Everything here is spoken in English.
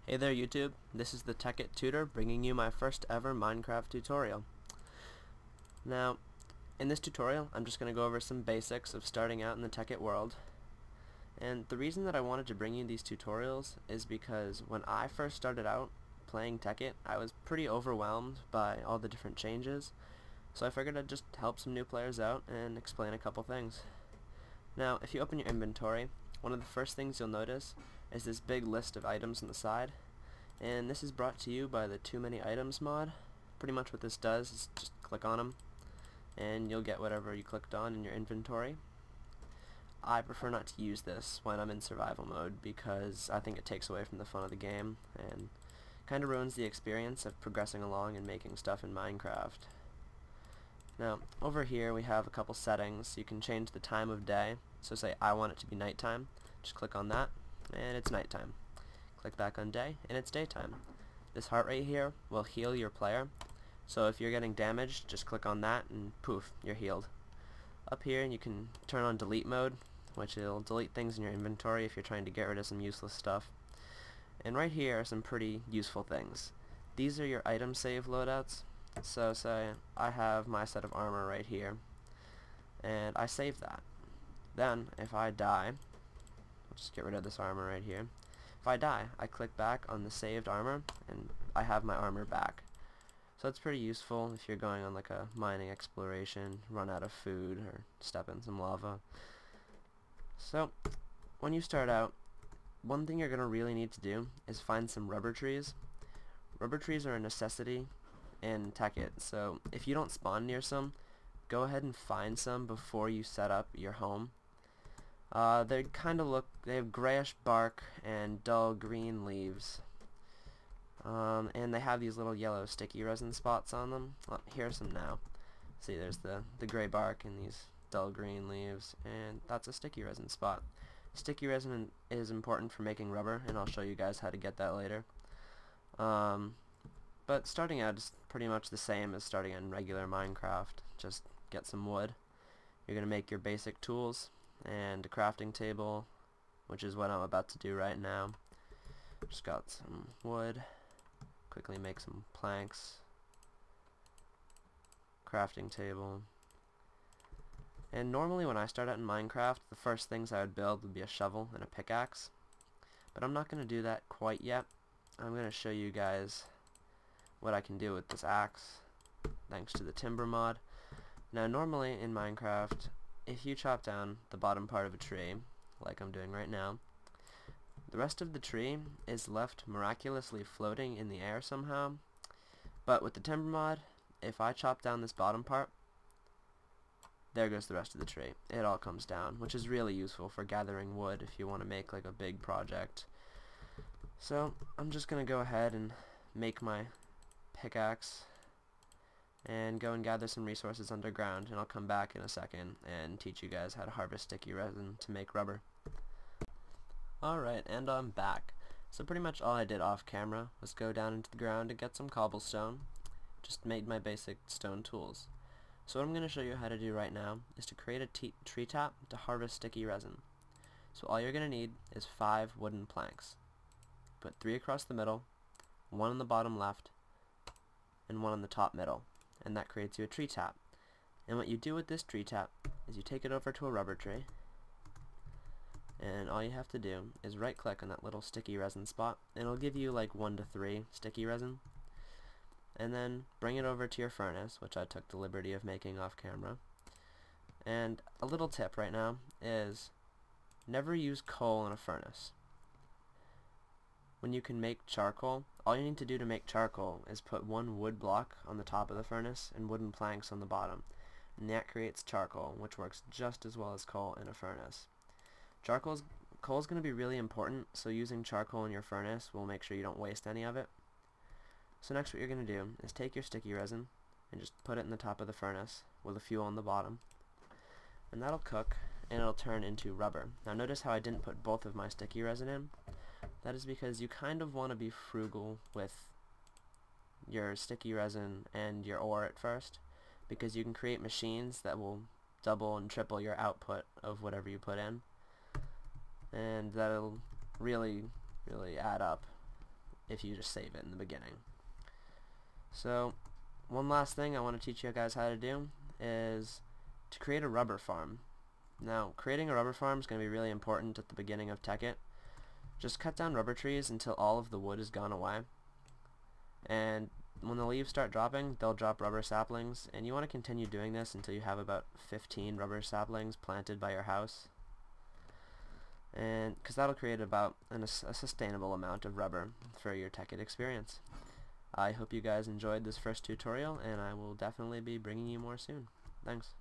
Hey there YouTube, this is the Tekkit tutor bringing you my first ever Minecraft tutorial. Now, in this tutorial I'm just going to go over some basics of starting out in the Tekkit world. And the reason that I wanted to bring you these tutorials is because when I first started out playing Tekkit, I was pretty overwhelmed by all the different changes, so I figured I'd just help some new players out and explain a couple things. Now, if you open your inventory, one of the first things you'll notice is this big list of items on the side, and this is brought to you by the Too Many Items mod. Pretty much what this does is just click on them and you'll get whatever you clicked on in your inventory. I prefer not to use this when I'm in survival mode because I think it takes away from the fun of the game and kind of ruins the experience of progressing along and making stuff in Minecraft. Now, over here we have a couple settings. You can change the time of day. So say I want it to be nighttime. Just click on that and it's nighttime. Click back on day and it's daytime. This heart rate here will heal your player. So if you're getting damaged, just click on that and poof, you're healed. Up here you can turn on delete mode, which will delete things in your inventory if you're trying to get rid of some useless stuff. And right here are some pretty useful things. These are your item save loadouts. So say I have my set of armor right here and I save that. Then if I die, I'll just get rid of this armor right here. If I die, I click back on the saved armor and I have my armor back. So it's pretty useful if you're going on like a mining exploration, run out of food, or step in some lava. So when you start out, one thing you're going to really need to do is find some rubber trees. Rubber trees are a necessity in Tekkit, so if you don't spawn near some, go ahead and find some before you set up your home. They have grayish bark and dull green leaves. And they have these little yellow sticky resin spots on them. Well, here are some now. See, there's the gray bark and these dull green leaves, and that's a sticky resin spot. Sticky resin is important for making rubber, and I'll show you guys how to get that later. But starting out is pretty much the same as starting in regular Minecraft. Just get some wood. You're going to make your basic tools and a crafting table, which is what I'm about to do right now. Just got some wood. Quickly make some planks. Crafting table. And normally when I start out in Minecraft, the first things I would build would be a shovel and a pickaxe. But I'm not going to do that quite yet. I'm going to show you guys what I can do with this axe, thanks to the timber mod. Now normally in Minecraft, if you chop down the bottom part of a tree, like I'm doing right now, the rest of the tree is left miraculously floating in the air somehow. But with the timber mod, if I chop down this bottom part, there goes the rest of the tree. It all comes down, which is really useful for gathering wood if you want to make like a big project. So I'm just going to go ahead and make my pickaxe and go and gather some resources underground, and I'll come back in a second and teach you guys how to harvest sticky resin to make rubber. Alright, and I'm back. So pretty much all I did off camera was go down into the ground and get some cobblestone. Just made my basic stone tools. So what I'm going to show you how to do right now is to create a tree tap to harvest sticky resin. So all you're going to need is 5 wooden planks. Put 3 across the middle, 1 on the bottom left, and 1 on the top middle, and that creates you a tree tap. And what you do with this tree tap is you take it over to a rubber tree, and all you have to do is right click on that little sticky resin spot, and it'll give you like 1 to 3 sticky resin, and then bring it over to your furnace, which I took the liberty of making off camera. And a little tip right now is never use coal in a furnace. When you can make charcoal, all you need to do to make charcoal is put 1 wood block on the top of the furnace and wooden planks on the bottom, and that creates charcoal, which works just as well as coal in a furnace. Coal is going to be really important, so using charcoal in your furnace will make sure you don't waste any of it. So next what you're going to do is take your sticky resin and just put it in the top of the furnace with the fuel on the bottom, and that'll cook and it'll turn into rubber. Now notice how I didn't put both of my sticky resin in. That is because you kind of want to be frugal with your sticky resin and your ore at first, because you can create machines that will double and triple your output of whatever you put in, and that'll really add up if you just save it in the beginning. So one last thing I want to teach you guys how to do is to create a rubber farm. Now, creating a rubber farm is going to be really important at the beginning of Tekkit. Just cut down rubber trees until all of the wood is gone away. And when the leaves start dropping, they'll drop rubber saplings, and you want to continue doing this until you have about 15 rubber saplings planted by your house. And because that'll create about a sustainable amount of rubber for your Tekkit experience. I hope you guys enjoyed this first tutorial, and I will definitely be bringing you more soon. Thanks.